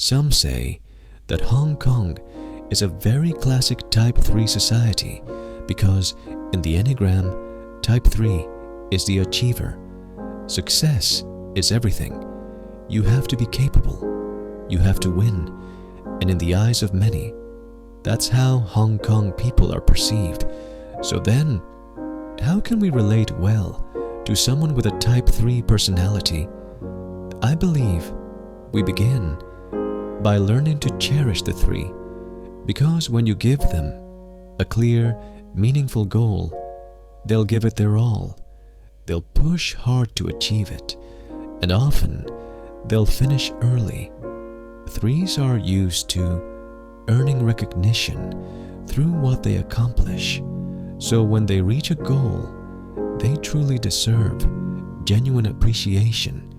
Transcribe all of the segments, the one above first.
Some say that Hong Kong is a very classic Type 3 society because in the Enneagram, Type 3 is the achiever. Success is everything. You have to be capable. You have to win. And in the eyes of many, that's how Hong Kong people are perceived. So then, how can we relate well to someone with a Type 3 personality? I believe we begin by learning to cherish the 3, because when you give them a clear, meaningful goal, they'll give it their all. They'll push hard to achieve it, and often they'll finish early. 3s are used to earning recognition through what they accomplish. So when they reach a goal, they truly deserve genuine appreciation,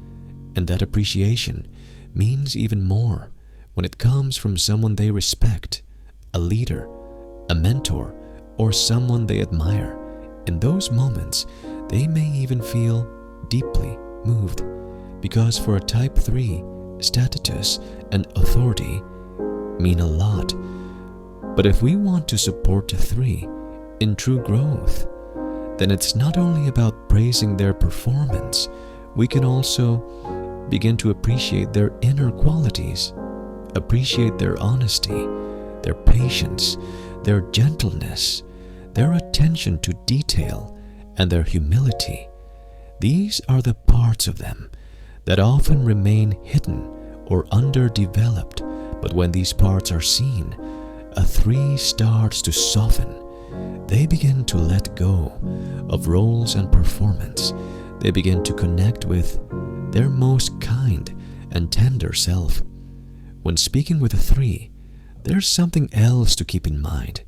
and that appreciation means even more when it comes from someone they respect, a leader, a mentor, or someone they admire. In those moments, they may even feel deeply moved, because for a Type 3, status and authority mean a lot. But if we want to support a 3 in true growth, then it's not only about praising their performance, we can also begin to appreciate their inner qualities, appreciate their honesty, their patience, their gentleness, their attention to detail, and their humility. These are the parts of them that often remain hidden or underdeveloped, but when these parts are seen, a 3 starts to soften. They begin to let go of roles and performance. They begin to connect with their most kind and tender self. When speaking with a 3, there's something else to keep in mind.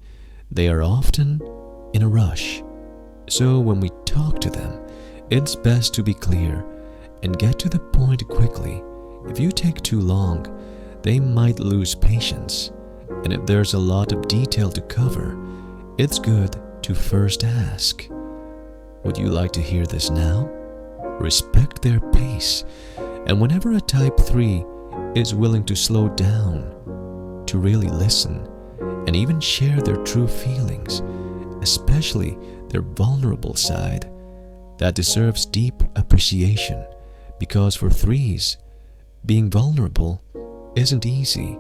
They are often in a rush. So when we talk to them, it's best to be clear and get to the point quickly. If you take too long, they might lose patience. And if there's a lot of detail to cover, it's good to first ask, would you like to hear this now? Respect their pace. And whenever a Type 3 is willing to slow down, to really listen, and even share their true feelings, especially their vulnerable side, that deserves deep appreciation, because for 3s, being vulnerable isn't easy.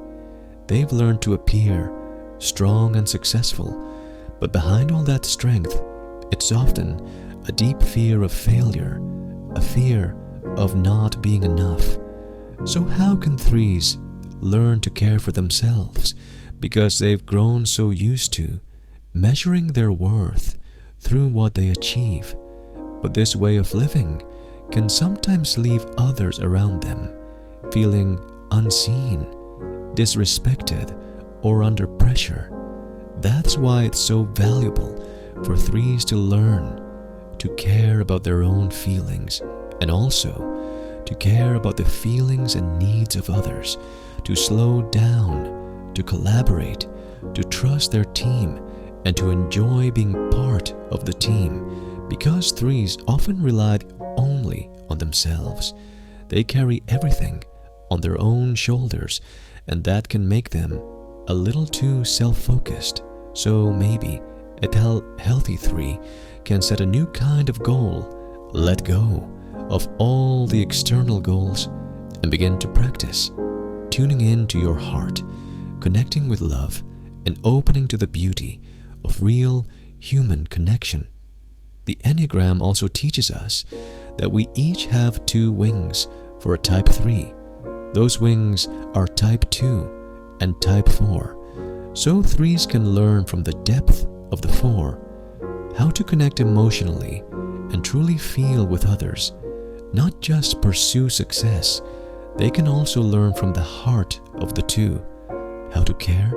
They've learned to appear strong and successful, but behind all that strength, it's often a deep fear of failure, a fear of not being enough. So how can 3s learn to care for themselves? Because they've grown so used to measuring their worth through what they achieve. But this way of living can sometimes leave others around them feeling unseen, disrespected, or under pressure. That's why it's so valuable for 3s to learn to care about their own feelings, and also to care about the feelings and needs of others, to slow down, to collaborate, to trust their team, and to enjoy being part of the team. Because 3s often relied only on themselves. They carry everything on their own shoulders, and that can make them a little too self-focused. So maybe a healthy 3 can set a new kind of goal, let go of all the external goals, and begin to practice tuning into your heart, connecting with love, and opening to the beauty of real human connection. The Enneagram also teaches us that we each have 2 wings for a Type 3. Those wings are Type 2 and Type 4. So 3s can learn from the depth of the 4 how to connect emotionally and truly feel with others, not just pursue success. They can also learn from the heart of the 2 how to care,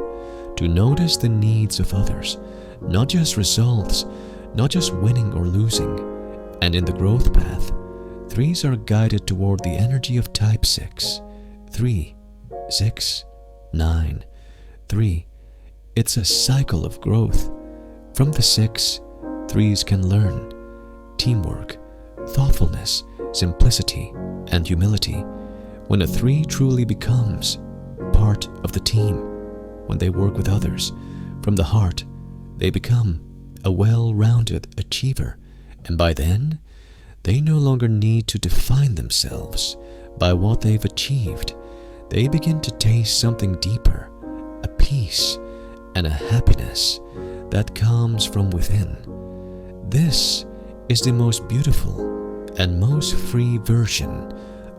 to notice the needs of others, not just results, not just winning or losing. And in the growth path, 3s are guided toward the energy of Type 6. 3, 6, 9, 3. It's a cycle of growth. From the 6, 3s can learn teamwork, thoughtfulness, simplicity, and humility. When a 3 truly becomes part heart of the team when they work with others. From the heart, they become a well-rounded achiever, and by then, they no longer need to define themselves by what they've achieved. They begin to taste something deeper, a peace and a happiness that comes from within. This is the most beautiful and most free version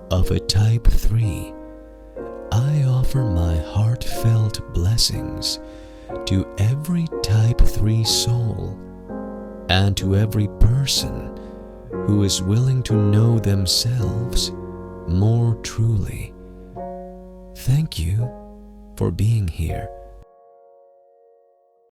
of a Type 3. I offer my heartfelt blessings to every Type 3 soul and to every person who is willing to know themselves more truly. Thank you for being here.